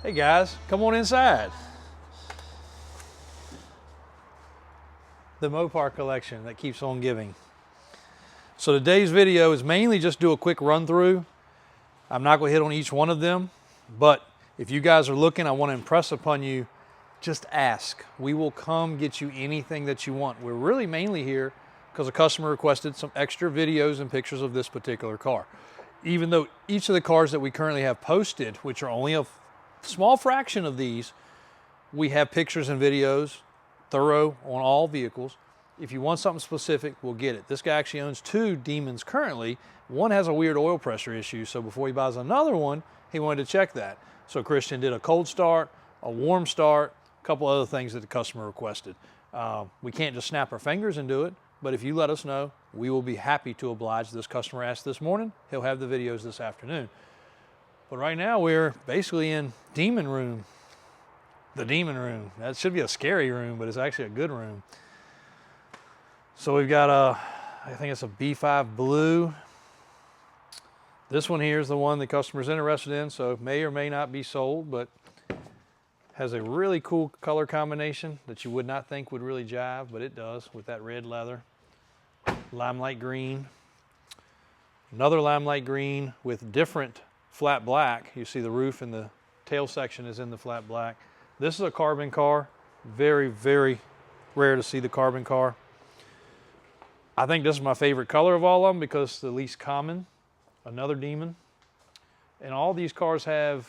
Hey guys, come on inside. The Mopar collection that keeps on giving. So today's video is mainly just do a quick run through. I'm not going to hit on each one of them, but if you guys are looking, I want to impress upon you, just ask. We will come get you anything that you want. We're really mainly here because a customer requested some extra videos and pictures of this particular car. Even though each of the cars that we currently have posted, which are only a small fraction of these, we have pictures and videos thorough on all vehicles. If you want something specific, we'll get it. This guy actually owns two Demons currently. One has a weird oil pressure issue, so before he buys another one, he wanted to check that. So Christian did a cold start, a warm start, a couple other things that the customer requested. We can't just snap our fingers and do it, but if you let us know, we will be happy to oblige. This customer asked this morning, he'll have the videos this afternoon. But right now we're basically in Demon Room. The Demon Room. That should be a scary room, but it's actually a good room. So we've got I think it's a B5 blue. This one here is the one the customer's interested in, so it may or may not be sold, but has a really cool color combination that you would not think would really jive, but it does with that red leather. Limelight green. Another limelight green with different flat black. You see the roof and the tail section is in the flat black. This is a carbon car. Very, very rare to see the carbon car. I think this is my favorite color of all of them because it's the least common. Another Demon. And all these cars have,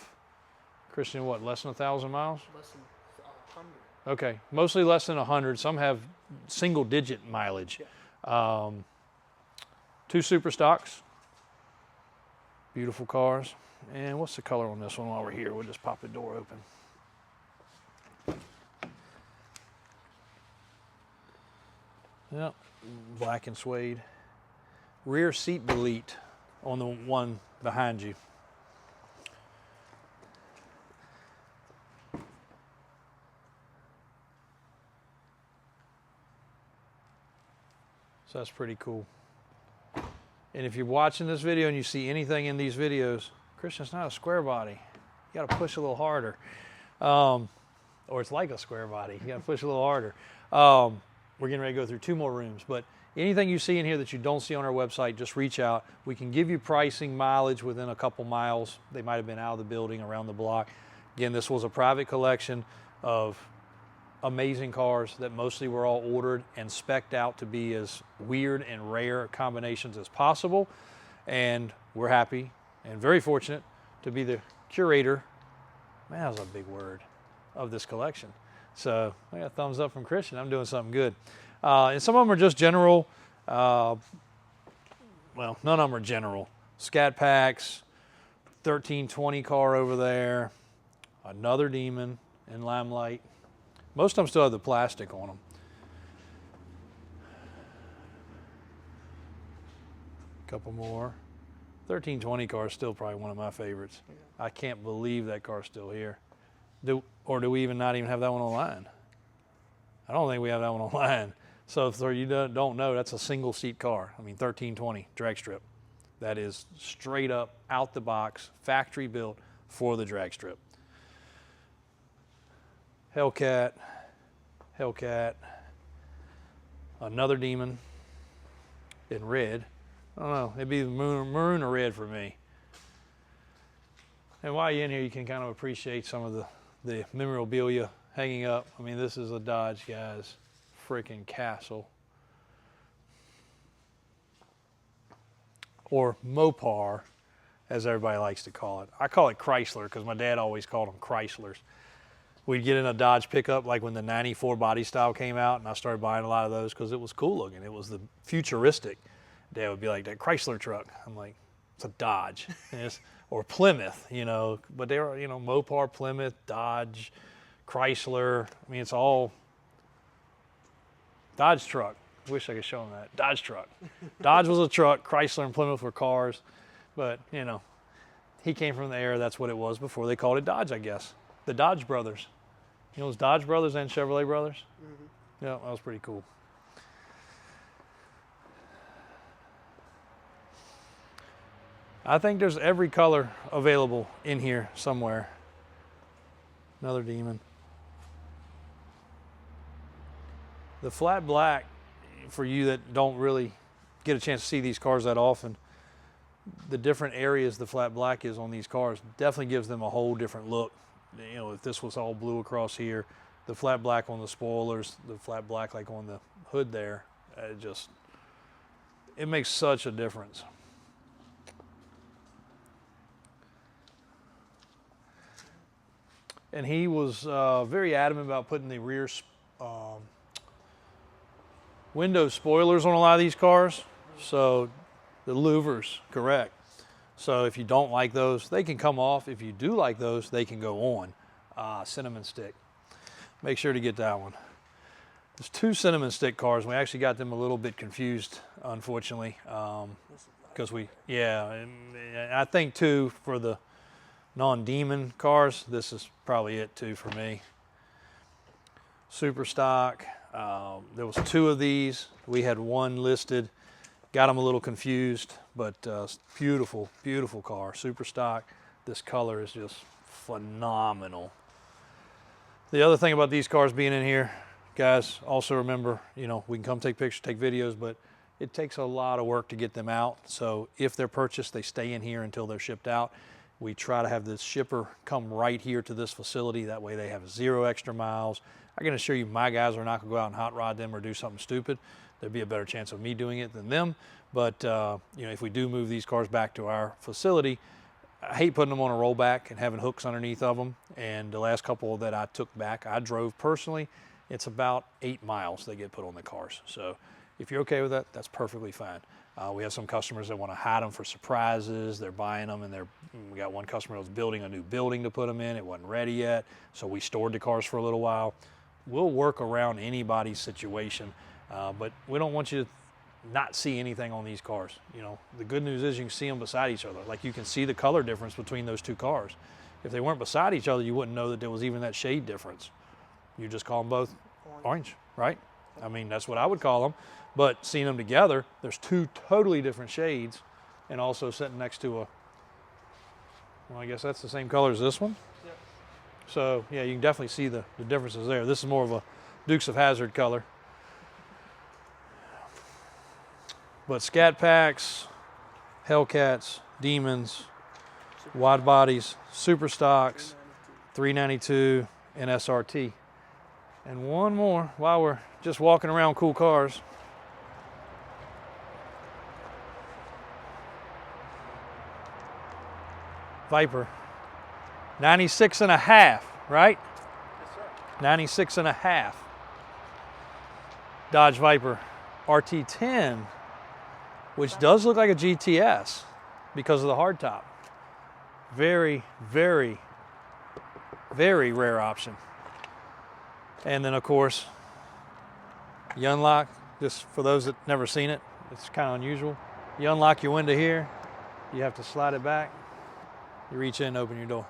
Christian, what, less than 1,000 miles? Less than 100. Okay, mostly less than 100. Some have single digit mileage. Yeah. Two super stocks. Beautiful cars. And what's the color on this one while we're here? We'll just pop the door open. Yep, black and suede. Rear seat delete on the one behind you. So that's pretty cool. And if you're watching this video and you see anything in these videos, Christian, it's not a square body. You got to push a little harder. Or it's like a square body. You got to push a little harder. We're getting ready to go through 2 more rooms, but anything you see in here that you don't see on our website, just reach out. We can give you pricing, mileage within a couple miles. They might have been out of the building, around the block. Again, this was a private collection of amazing cars that mostly were all ordered and spec'd out to be as weird and rare combinations as possible. And we're happy and very fortunate to be the curator, man, that was a big word, of this collection. So I got a thumbs up from Christian. I'm doing something good. And some of them are just general, well, none of them are general. Scat packs, 1320 car over there, another Demon in limelight. Most of them still have the plastic on them. Couple more. 1320 car is still probably one of my favorites. Yeah. I can't believe that car's still here. Do we even not even have that one online? I don't think we have that one online. So if you don't know, that's a single seat car. I mean, 1320 drag strip. That is straight up out the box, factory built for the drag strip. Hellcat, another Demon in red. I don't know, it'd be maroon or red for me. And while you're in here, you can kind of appreciate some of the memorabilia hanging up. I mean, this is a Dodge, guys, freaking castle. Or Mopar, as everybody likes to call it. I call it Chrysler because my dad always called them Chryslers. We'd get in a Dodge pickup like when the 94 body style came out, and I started buying a lot of those because it was cool looking. It was the futuristic. Dad would be like, that Chrysler truck. I'm like, it's a Dodge. Or Plymouth, you know. But they were, you know, Mopar, Plymouth, Dodge, Chrysler. I mean, it's all Dodge truck. I wish I could show them that. Dodge truck. Dodge was a truck. Chrysler and Plymouth were cars. But, you know, he came from the era. That's what it was before they called it Dodge, I guess. The Dodge brothers. You know, it was Dodge brothers and Chevrolet brothers? Mm-hmm. Yeah, that was pretty cool. I think there's every color available in here somewhere. Another Demon. The flat black, for you that don't really get a chance to see these cars that often, the different areas the flat black is on these cars definitely gives them a whole different look. You know, if this was all blue across here, the flat black on the spoilers, the flat black like on the hood there, it makes such a difference. And he was very adamant about putting the rear window spoilers on a lot of these cars. So the louvers, correct. So if you don't like those, they can come off. If you do like those, they can go on. Cinnamon stick. Make sure to get that one. There's two cinnamon stick cars. We actually got them a little bit confused, unfortunately. Because and I think too, for the non-Demon cars, this is probably it too for me. Super stock. There was two of these. We had one listed. Got them a little confused, but beautiful, beautiful car. Super stock. This color is just phenomenal. The other thing about these cars being in here, guys, also remember, you know, we can come take pictures, take videos, but it takes a lot of work to get them out. So if they're purchased, they stay in here until they're shipped out. We try to have this shipper come right here to this facility. That way they have 0 extra miles. I can assure you my guys are not going to go out and hot rod them or do something stupid. There'd be a better chance of me doing it than them. But you know, if we do move these cars back to our facility, I hate putting them on a rollback and having hooks underneath of them. And the last couple that I took back, I drove personally. It's about 8 miles they get put on the cars. So if you're okay with that, that's perfectly fine. We have some customers that want to hide them for surprises. They're buying them, and we got one customer that was building a new building to put them in. It wasn't ready yet, so we stored the cars for a little while. We'll work around anybody's situation, but we don't want you to not see anything on these cars. You know, the good news is you can see them beside each other. Like, you can see the color difference between those two cars. If they weren't beside each other, you wouldn't know that there was even that shade difference. You just call them both orange, right? I mean, that's what I would call them. But seeing them together, there's two totally different shades, and also sitting next to a, well, I guess that's the same color as this one. Yep. So yeah, you can definitely see the differences there. This is more of a Dukes of Hazzard color. But scat packs, hellcats, Demons, wide bodies, super stocks, 392 and SRT. And one more while we're just walking around cool cars. Viper, 96 and a half, right? Yes, sir. 96 and a half. Dodge Viper RT10, which does look like a GTS because of the hardtop. Very, very, very rare option. And then of course, you unlock, just for those that never seen it, it's kind of unusual. You unlock your window here, you have to slide it back. You reach in and open your door.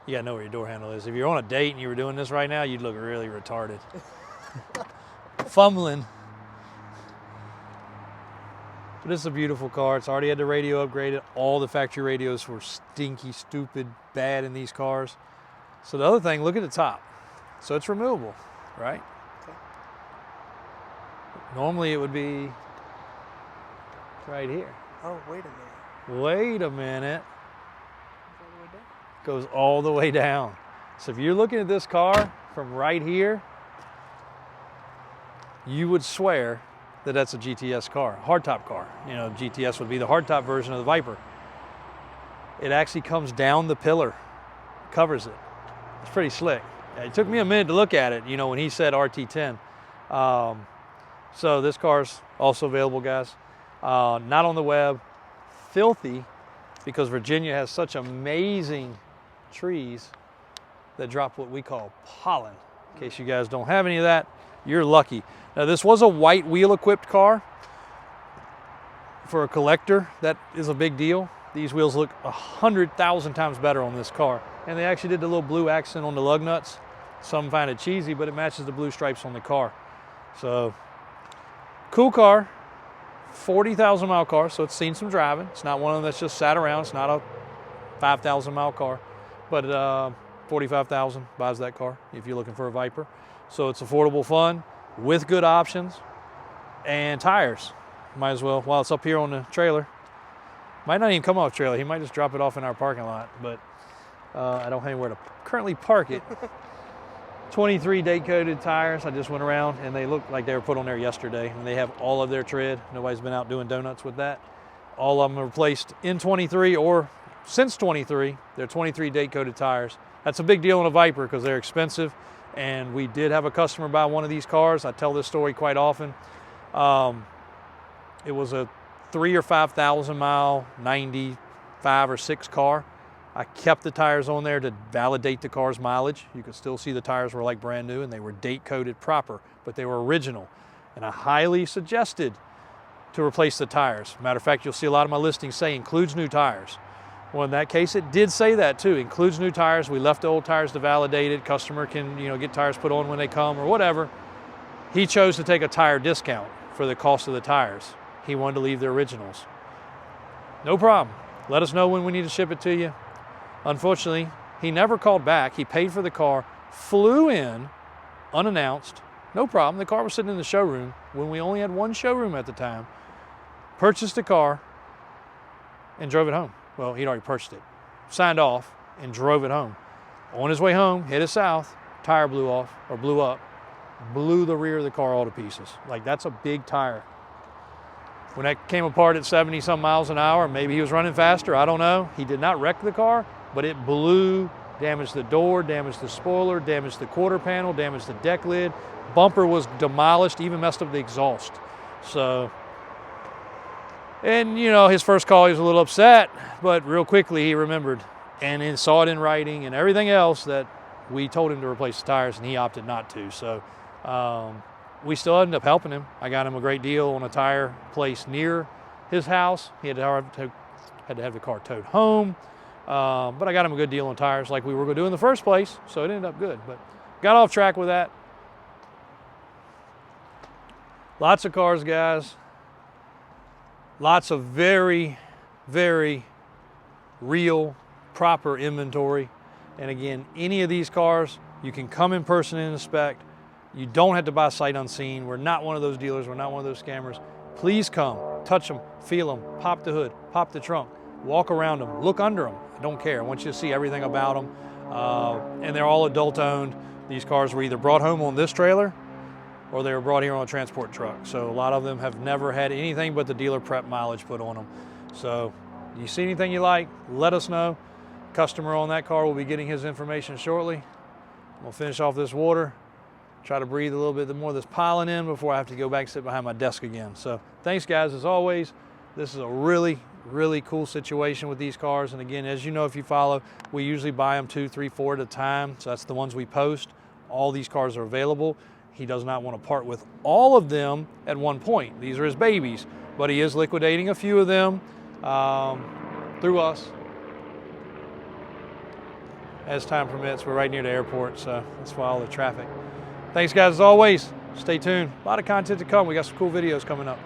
You gotta know where your door handle is. If you're on a date and you were doing this right now, you'd look really retarded. Fumbling. But this is a beautiful car. It's already had the radio upgraded. All the factory radios were stinky, stupid, bad in these cars. So the other thing, look at the top. So it's removable, right? Okay. Normally it would be right here. Oh, wait a minute. Wait a minute. All the way down. Goes all the way down. So if you're looking at this car from right here, you would swear that that's a GTS car, hardtop car. You know, GTS would be the hardtop version of the Viper. It actually comes down the pillar, covers it. It's pretty slick. It took me a minute to look at it, you know, when he said RT10. So this car's also available, guys. Not on the web. Filthy, because Virginia has such amazing trees that drop what we call pollen. In case you guys don't have any of that, you're lucky. Now this was a white wheel equipped car. For a collector, that is a big deal. These wheels look 100,000 times better on this car. And they actually did the little blue accent on the lug nuts. Some find it cheesy, but it matches the blue stripes on the car. So, cool car. 40,000 mile car, so it's seen some driving. It's not one of them that's just sat around. It's not a 5,000 mile car, but $45,000 buys that car if you're looking for a Viper. So it's affordable fun with good options and tires. Might as well, while it's up here on the trailer. Might not even come off trailer. He might just drop it off in our parking lot, but I don't have anywhere to currently park it. 23 date-coated tires. I just went around and they look like they were put on there yesterday, and they have all of their tread. Nobody's been out doing donuts with that. All of them are replaced in 23 or since 23. They're 23 date-coated tires. That's a big deal on a Viper because they're expensive, and we did have a customer buy one of these cars. I tell this story quite often. It was a 3,000 or 5,000 mile, 95 or 6 car. I kept the tires on there to validate the car's mileage. You could still see the tires were like brand new, and they were date coded proper, but they were original. And I highly suggested to replace the tires. Matter of fact, you'll see a lot of my listings say includes new tires. Well, in that case, it did say that too, includes new tires. We left the old tires to validate it. Customer can, get tires put on when they come or whatever. He chose to take a tire discount for the cost of the tires. He wanted to leave the originals. No problem. Let us know when we need to ship it to you. Unfortunately, he never called back. He paid for the car, flew in unannounced. No problem. The car was sitting in the showroom when we only had one showroom at the time. Purchased the car and drove it home. Well, he'd already purchased it. Signed off and drove it home. On his way home, headed south, tire blew off or blew up. Blew the rear of the car all to pieces. Like, that's a big tire. When that came apart at 70 some miles an hour, maybe he was running faster, I don't know. He did not wreck the car, but it blew, damaged the door, damaged the spoiler, damaged the quarter panel, damaged the deck lid. Bumper was demolished, even messed up the exhaust. So, and his first call, he was a little upset, but real quickly he remembered and then saw it in writing and everything else that we told him to replace the tires, and he opted not to. So we still ended up helping him. I got him a great deal on a tire place near his house. He had to have the car towed home, but I got him a good deal on tires like we were going to do in the first place, so it ended up good. But got off track with that. Lots of cars, guys. Lots of very, very real, proper inventory. And again, any of these cars, you can come in person and inspect. You don't have to buy sight unseen. We're not one of those dealers. We're not one of those scammers. Please come, touch them, feel them, pop the hood, pop the trunk, walk around them, look under them. I don't care. I want you to see everything about them. And they're all adult owned. These cars were either brought home on this trailer or they were brought here on a transport truck. So a lot of them have never had anything but the dealer prep mileage put on them. So you see anything you like, let us know. Customer on that car will be getting his information shortly. We'll finish off this water. Try to breathe a little bit more of this piling in before I have to go back and sit behind my desk again. So thanks, guys, as always. This is a really, really cool situation with these cars. And again, as you know, if you follow, we usually buy them 2, 3, 4 at a time. So that's the ones we post. All these cars are available. He does not want to part with all of them at one point. These are his babies, but he is liquidating a few of them through us as time permits. We're right near the airport, so that's why all the traffic. Thanks, guys, as always. Stay tuned. A lot of content to come. We got some cool videos coming up.